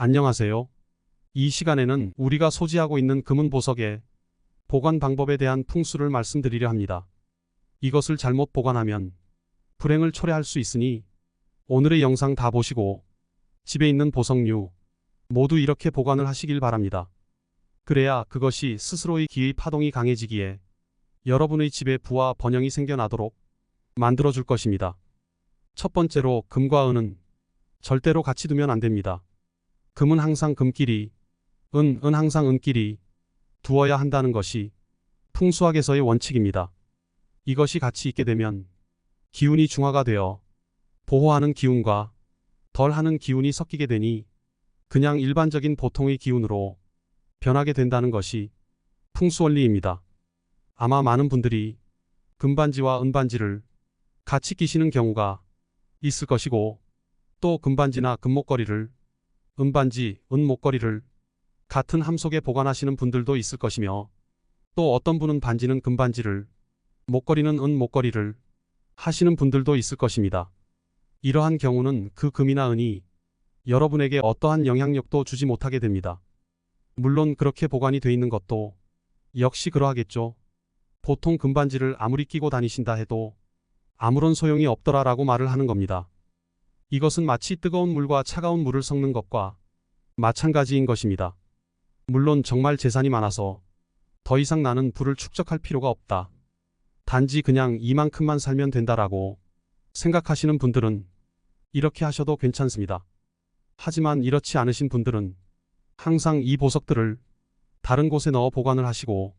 안녕하세요. 이 시간에는 우리가 소지하고 있는 금은 보석의 보관 방법에 대한 풍수를 말씀드리려 합니다. 이것을 잘못 보관하면 불행을 초래할 수 있으니 오늘의 영상 다 보시고 집에 있는 보석류 모두 이렇게 보관을 하시길 바랍니다. 그래야 그것이 스스로의 기의 파동이 강해지기에 여러분의 집에 부와 번영이 생겨나도록 만들어줄 것입니다. 첫 번째로 금과 은은 절대로 같이 두면 안 됩니다. 금은 항상 금끼리, 은은 항상 은끼리 두어야 한다는 것이 풍수학에서의 원칙입니다. 이것이 같이 있게 되면 기운이 중화가 되어 보호하는 기운과 덜하는 기운이 섞이게 되니 그냥 일반적인 보통의 기운으로 변하게 된다는 것이 풍수원리입니다. 아마 많은 분들이 금반지와 은반지를 같이 끼시는 경우가 있을 것이고 또 금반지나 금목걸이를 은반지, 은목걸이를 같은 함 속에 보관하시는 분들도 있을 것이며 또 어떤 분은 반지는 금반지를 목걸이는 은목걸이를 하시는 분들도 있을 것입니다. 이러한 경우는 그 금이나 은이 여러분에게 어떠한 영향력도 주지 못하게 됩니다. 물론 그렇게 보관이 돼 있는 것도 역시 그러하겠죠. 보통 금반지를 아무리 끼고 다니신다 해도 아무런 소용이 없더라라고 말을 하는 겁니다. 이것은 마치 뜨거운 물과 차가운 물을 섞는 것과 마찬가지인 것입니다. 물론 정말 재산이 많아서 더 이상 나는 부를 축적할 필요가 없다. 단지 그냥 이만큼만 살면 된다라고 생각하시는 분들은 이렇게 하셔도 괜찮습니다. 하지만 이렇지 않으신 분들은 항상 이 보석들을 다른 곳에 넣어 보관을 하시고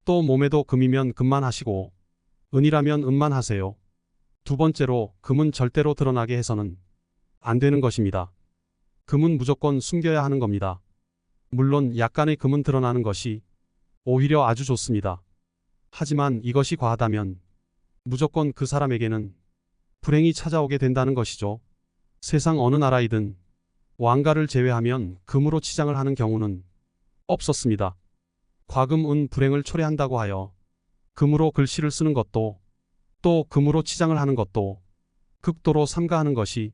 또 몸에도 금이면 금만 하시고 은이라면 은만 하세요. 두 번째로 금은 절대로 드러나게 해서는 안 되는 것입니다. 금은 무조건 숨겨야 하는 겁니다. 물론 약간의 금은 드러나는 것이 오히려 아주 좋습니다. 하지만 이것이 과하다면 무조건 그 사람에게는 불행이 찾아오게 된다는 것이죠. 세상 어느 나라이든 왕가를 제외하면 금으로 치장을 하는 경우는 없었습니다. 과금, 은 불행을 초래한다고 하여 금으로 글씨를 쓰는 것도 또 금으로 치장을 하는 것도 극도로 삼가하는 것이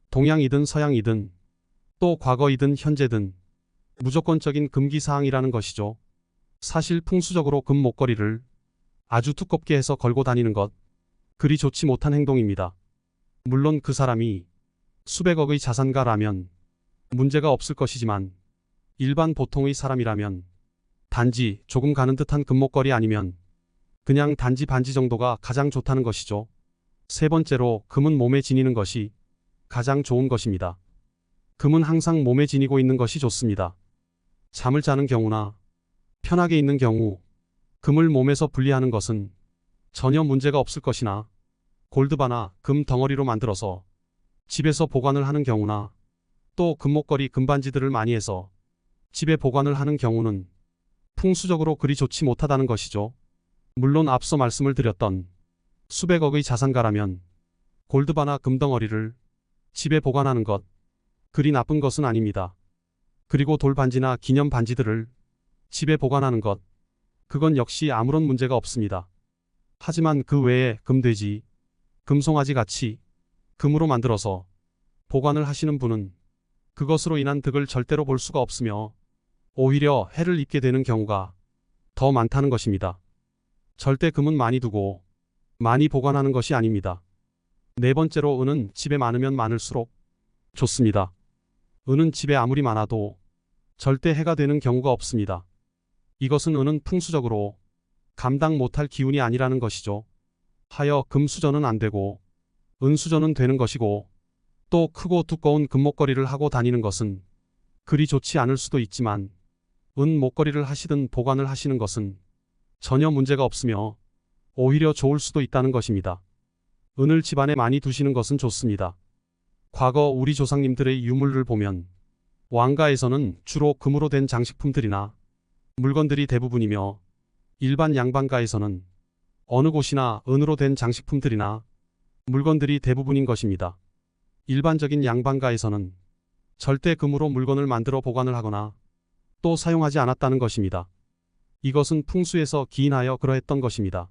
동양이든 서양이든 또 과거이든 현재든 무조건적인 금기사항이라는 것이죠. 사실 풍수적으로 금 목걸이를 아주 두껍게 해서 걸고 다니는 것, 그리 좋지 못한 행동입니다. 물론 그 사람이 수백억의 자산가라면 문제가 없을 것이지만 일반 보통의 사람이라면 단지 조금 가는 듯한 금목걸이 아니면 그냥 단지 반지 정도가 가장 좋다는 것이죠. 세 번째로 금은 몸에 지니는 것이 가장 좋은 것입니다. 금은 항상 몸에 지니고 있는 것이 좋습니다. 잠을 자는 경우나 편하게 있는 경우 금을 몸에서 분리하는 것은 전혀 문제가 없을 것이나 골드바나 금 덩어리로 만들어서 집에서 보관을 하는 경우나 또 금목걸이 금반지들을 많이 해서 집에 보관을 하는 경우는 풍수적으로 그리 좋지 못하다는 것이죠. 물론 앞서 말씀을 드렸던 수백억의 자산가라면 골드바나 금덩어리를 집에 보관하는 것 그리 나쁜 것은 아닙니다. 그리고 돌반지나 기념 반지들을 집에 보관하는 것 그건 역시 아무런 문제가 없습니다. 하지만 그 외에 금돼지, 금송아지 같이 금으로 만들어서 보관을 하시는 분은 그것으로 인한 득을 절대로 볼 수가 없으며 오히려 해를 입게 되는 경우가 더 많다는 것입니다. 절대 금은 많이 두고 많이 보관하는 것이 아닙니다. 네 번째로 은은 집에 많으면 많을수록 좋습니다. 은은 집에 아무리 많아도 절대 해가 되는 경우가 없습니다. 이것은 은은 풍수적으로 감당 못할 기운이 아니라는 것이죠. 하여 금수저는 안 되고 은수저는 되는 것이고 또 크고 두꺼운 금목걸이를 하고 다니는 것은 그리 좋지 않을 수도 있지만 은 목걸이를 하시든 보관을 하시는 것은 전혀 문제가 없으며 오히려 좋을 수도 있다는 것입니다. 은을 집안에 많이 두시는 것은 좋습니다. 과거 우리 조상님들의 유물을 보면 왕가에서는 주로 금으로 된 장식품들이나 물건들이 대부분이며 일반 양반가에서는 어느 곳이나 은으로 된 장식품들이나 물건들이 대부분인 것입니다. 일반적인 양반가에서는 절대 금으로 물건을 만들어 보관을 하거나 또 사용하지 않았다는 것입니다. 이것은 풍수에서 기인하여 그러했던 것입니다.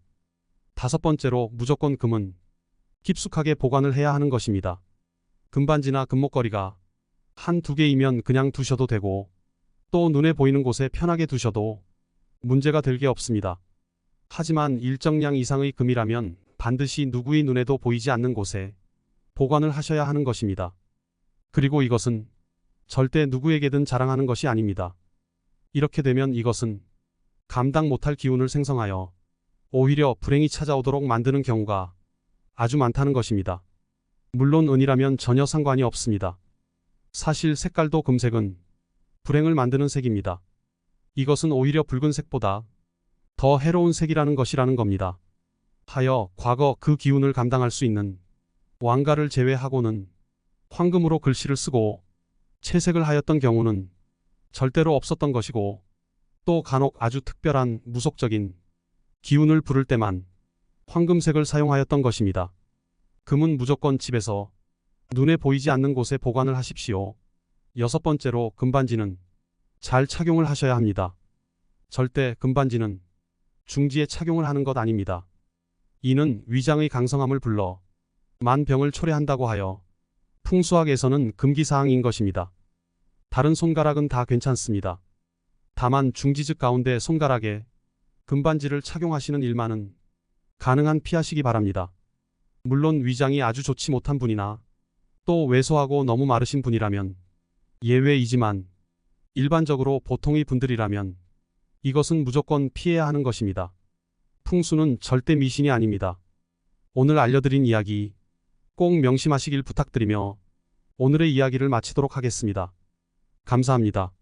다섯 번째로 무조건 금은 깊숙하게 보관을 해야 하는 것입니다. 금반지나 금목걸이가 한두 개이면 그냥 두셔도 되고 또 눈에 보이는 곳에 편하게 두셔도 문제가 될 게 없습니다. 하지만 일정량 이상의 금이라면 반드시 누구의 눈에도 보이지 않는 곳에 보관을 하셔야 하는 것입니다. 그리고 이것은 절대 누구에게든 자랑하는 것이 아닙니다. 이렇게 되면 이것은 감당 못할 기운을 생성하여 오히려 불행이 찾아오도록 만드는 경우가 아주 많다는 것입니다. 물론 은이라면 전혀 상관이 없습니다. 사실 색깔도 금색은 불행을 만드는 색입니다. 이것은 오히려 붉은색보다 더 해로운 색이라는 것이라는 겁니다. 하여 과거 그 기운을 감당할 수 있는 왕가를 제외하고는 황금으로 글씨를 쓰고 채색을 하였던 경우는 절대로 없었던 것이고 또 간혹 아주 특별한 무속적인 기운을 부를 때만 황금색을 사용하였던 것입니다. 금은 무조건 집에서 눈에 보이지 않는 곳에 보관을 하십시오. 6번째로 금반지는 잘 착용을 하셔야 합니다. 절대 금반지는 중지에 착용을 하는 것 아닙니다. 이는 위장의 강성함을 불러 만병을 초래한다고 하여 풍수학에서는 금기사항인 것입니다. 다른 손가락은 다 괜찮습니다. 다만 중지즉 가운데 손가락에 금반지를 착용하시는 일만은 가능한 피하시기 바랍니다. 물론 위장이 아주 좋지 못한 분이나 또 왜소하고 너무 마르신 분이라면 예외이지만 일반적으로 보통의 분들이라면 이것은 무조건 피해야 하는 것입니다. 풍수는 절대 미신이 아닙니다. 오늘 알려드린 이야기 꼭 명심하시길 부탁드리며 오늘의 이야기를 마치도록 하겠습니다. 감사합니다.